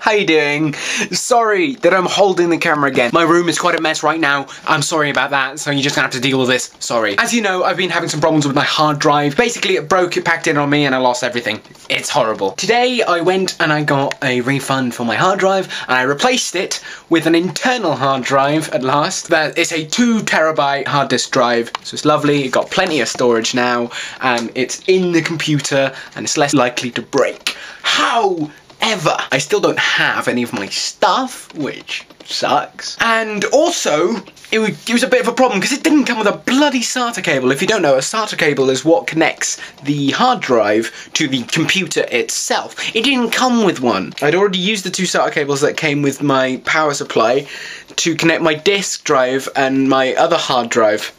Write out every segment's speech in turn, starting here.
How you doing? Sorry that I'm holding the camera again. My room is quite a mess right now. I'm sorry about that, so you're just gonna have to deal with this. Sorry. As you know, I've been having some problems with my hard drive. Basically, it broke, it packed in on me, and I lost everything. It's horrible. Today, I went and I got a refund for my hard drive, and I replaced it with an internal hard drive at last. It's a 2 terabyte hard disk drive, so it's lovely. It got plenty of storage now, and it's in the computer, and it's less likely to break. However, I still don't have any of my stuff, which sucks. And also, it was a bit of a problem because it didn't come with a bloody SATA cable. If you don't know, a SATA cable is what connects the hard drive to the computer itself. It didn't come with one. I'd already used the 2 SATA cables that came with my power supply to connect my disk drive and my other hard drive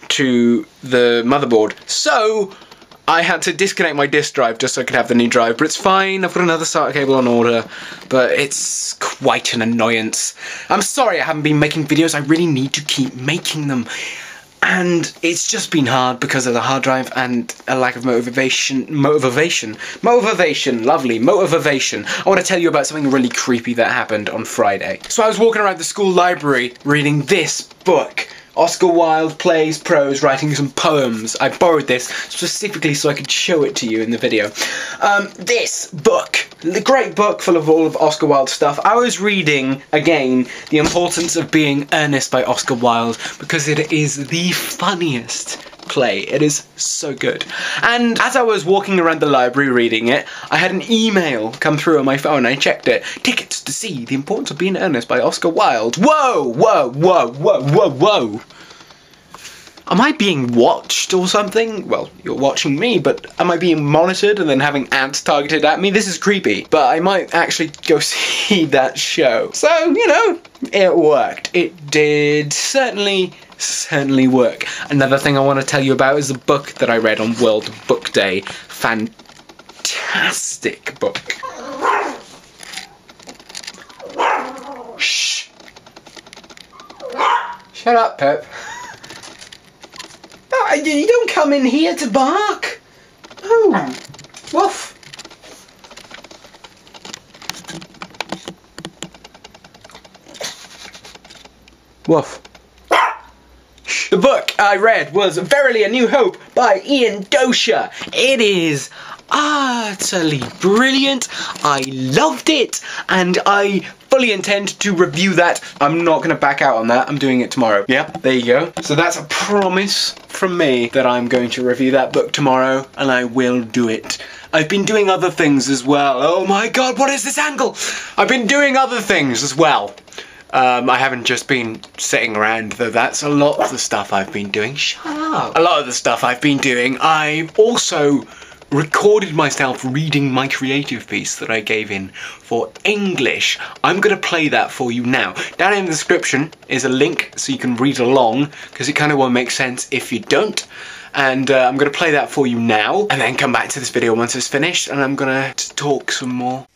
to the motherboard. So I had to disconnect my disk drive just so I could have the new drive, but it's fine. I've got another SATA cable on order, but it's quite an annoyance. I'm sorry I haven't been making videos. I really need to keep making them. And it's just been hard because of the hard drive and a lack of motivation. Motivation, lovely, motivation. I want to tell you about something really creepy that happened on Friday. So I was walking around the school library reading this book. Oscar Wilde Plays Prose, writing some poems. I borrowed this specifically so I could show it to you in the video. This book, the great book full of all of Oscar Wilde stuff. I was reading, again, The Importance of Being Earnest by Oscar Wilde because it is the funniest play. It is so good. And as I was walking around the library reading it, I had an email come through on my phone. I checked it. Tickets to see The Importance of Being Earnest by Oscar Wilde. Whoa, whoa, whoa, whoa, whoa, whoa. Am I being watched or something? Well, you're watching me, but am I being monitored and then having ads targeted at me? This is creepy, but I might actually go see that show. So, you know, it worked. It did certainly work. Another thing I want to tell you about is the book that I read on World Book Day. Fantastic book. Shh. Shut up, Pep. Oh, you don't come in here to bark. Oh, woof. Woof. The book I read was Verily a New Hope by Ian Dosha. It is utterly brilliant. I loved it, and I fully intend to review that. I'm not going to back out on that. I'm doing it tomorrow. Yeah, there you go. So that's a promise from me that I'm going to review that book tomorrow, and I will do it. I've been doing other things as well. Oh my god, what is this angle? I've been doing other things as well. I haven't just been sitting around, though that's a lot of the stuff I've been doing. Shut up. A lot of the stuff I've been doing. I've also recorded myself reading my creative piece that I gave in for English. I'm going to play that for you now. Down in the description is a link so you can read along, because it kind of won't make sense if you don't. And I'm going to play that for you now, and then come back to this video once it's finished, and I'm going to talk some more.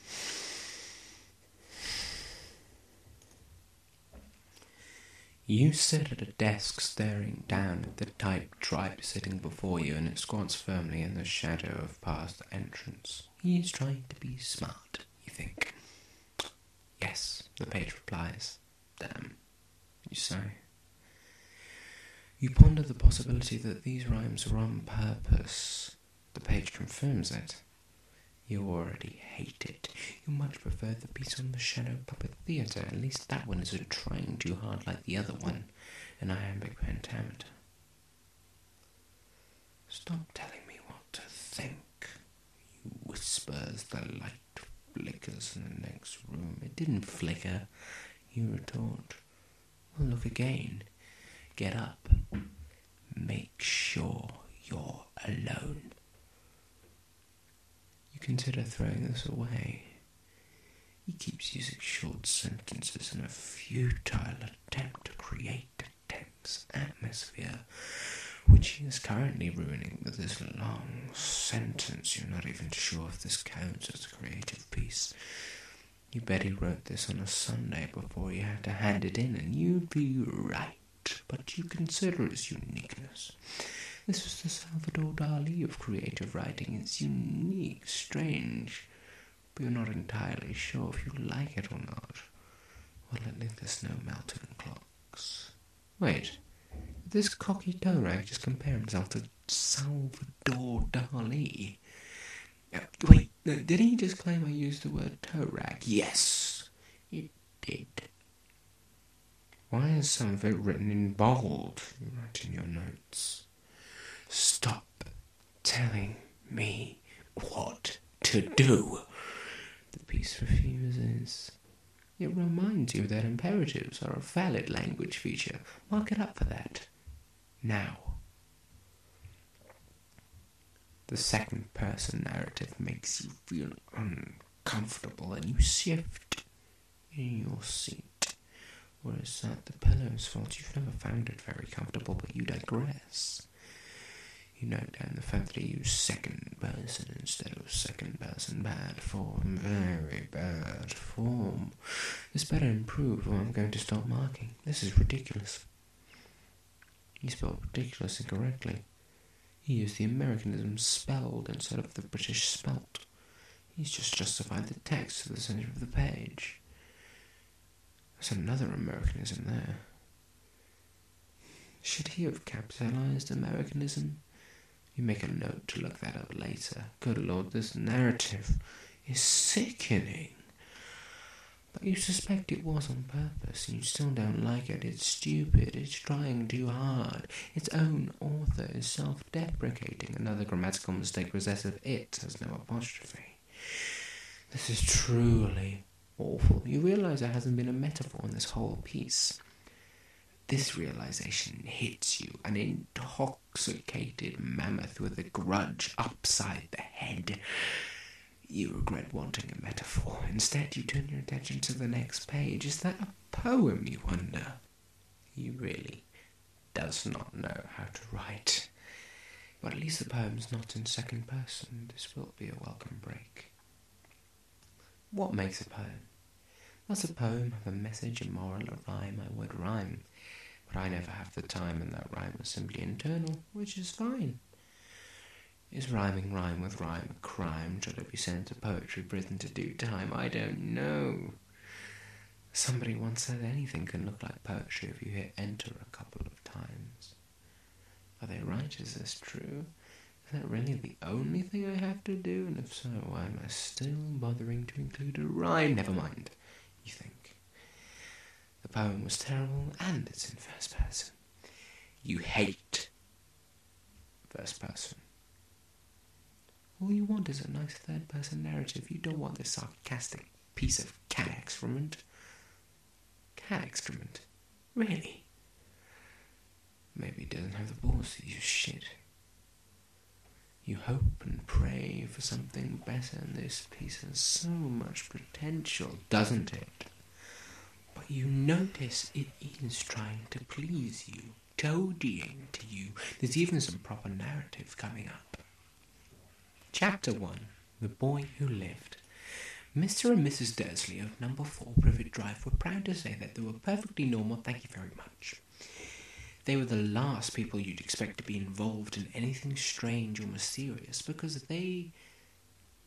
You sit at a desk staring down at the typed tribe sitting before you, and it squats firmly in the shadow of past entrance. He's trying to be smart, you think. Yes, the page replies. Damn, you sigh. You ponder the possibility that these rhymes are on purpose. The page confirms it. You already hate it. You much prefer the piece on the Shadow Puppet Theatre. At least that one isn't trying too hard like the other one, an iambic pentameter. Stop telling me what to think, you whisper as the light flickers in the next room. It didn't flicker, you retort. Well, look again. Get up. Make sure you're alone. You consider throwing this away. He keeps using short sentences in a futile attempt to create a tense atmosphere, which he is currently ruining with this long sentence. You're not even sure if this counts as a creative piece. You bet he wrote this on a Sunday before he had to hand it in, and you'd be right, but you consider its uniqueness. This was the Salvador Dali of creative writing. It's unique, strange, but you're not entirely sure if you like it or not. Well, at least there's no melting clocks. Wait, this cocky toe rag just compare himself to Salvador Dali. Wait, did he just claim I used the word toe rag? Yes, it did. Why is some of it written in bold? You write in your notes. Stop telling me what to do. The piece refuses. It reminds you that imperatives are a valid language feature. Mark it up for that. Now. The second person narrative makes you feel uncomfortable and you shift in your seat. Or is that the pillow's fault? You've never found it very comfortable, but you digress. You note down the fact that you use second person instead of second person. Bad form, very bad form. This better improve or I'm going to stop marking. This is ridiculous. He spelled ridiculous incorrectly. He used the Americanism spelled instead of the British spelt. He's just justified the text to the centre of the page. There's another Americanism there. Should he have capitalized Americanism? You make a note to look that up later. Good Lord, this narrative is sickening. But you suspect it was on purpose, and you still don't like it. It's stupid, it's trying too hard. Its own author is self-deprecating. Another grammatical mistake, recessive it has no apostrophe. This is truly awful. You realise there hasn't been a metaphor in this whole piece. This realization hits you, an intoxicated mammoth with a grudge upside the head. You regret wanting a metaphor. Instead, you turn your attention to the next page. Is that a poem, you wonder? He really does not know how to write. But at least the poem's not in second person. This will be a welcome break. What makes a poem? Does a poem have a message, a moral, a rhyme? I would rhyme. But I never have the time, and that rhyme was simply internal, which is fine. Is rhyming rhyme with rhyme a crime? Should it be sent to poetry prison to do time? I don't know. Somebody once said anything can look like poetry if you hit enter a couple of times. Are they right? Is this true? Is that really the only thing I have to do? And if so, why am I still bothering to include a rhyme? Never mind, you think. The poem was terrible, and it's in first person. You hate first person. All you want is a nice third-person narrative. You don't want this sarcastic piece of cat excrement. Cat excrement? Really? Maybe he doesn't have the balls to use shit. You hope and pray for something better, and this piece has so much potential, doesn't it? But you notice it is trying to please you, toadying to you. There's even some proper narrative coming up. Chapter 1. The Boy Who Lived. Mr. and Mrs. Dursley of number 4 Privet Drive were proud to say that they were perfectly normal, thank you very much. They were the last people you'd expect to be involved in anything strange or mysterious, because they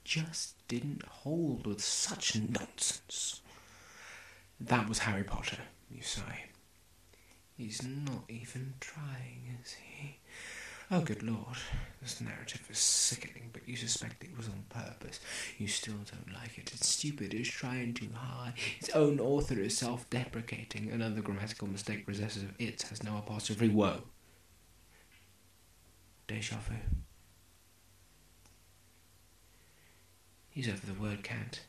just didn't hold with such nonsense. That was Harry Potter, you say. He's not even trying, is he? Oh, good Lord, this narrative is sickening, but you suspect it was on purpose. You still don't like it. It's stupid, it's trying too hard. Its own author is self-deprecating. Another grammatical mistake, recessive it has no apostrophe. Whoa. Deja vu. He's over the word can't.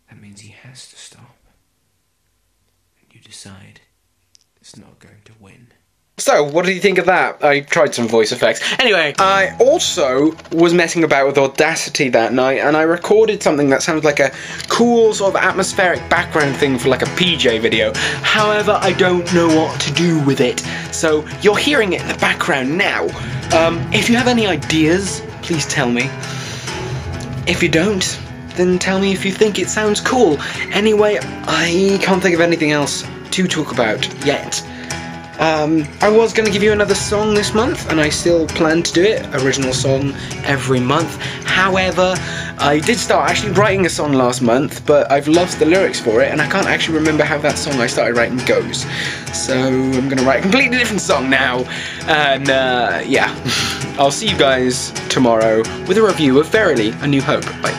That means he has to stop. And you decide it's not going to win. So, what do you think of that? I tried some voice effects. Anyway, I also was messing about with Audacity that night, and I recorded something that sounds like a cool sort of atmospheric background thing for like a PJ video. However, I don't know what to do with it. So, you're hearing it in the background now. If you have any ideas, please tell me. If you don't, then tell me if you think it sounds cool. Anyway, I can't think of anything else to talk about yet. I was going to give you another song this month, and I still plan to do it, original song every month. However, I did start actually writing a song last month, but I've lost the lyrics for it, and I can't actually remember how that song I started writing goes. So I'm going to write a completely different song now, and yeah, I'll see you guys tomorrow with a review of Verily, A New Hope by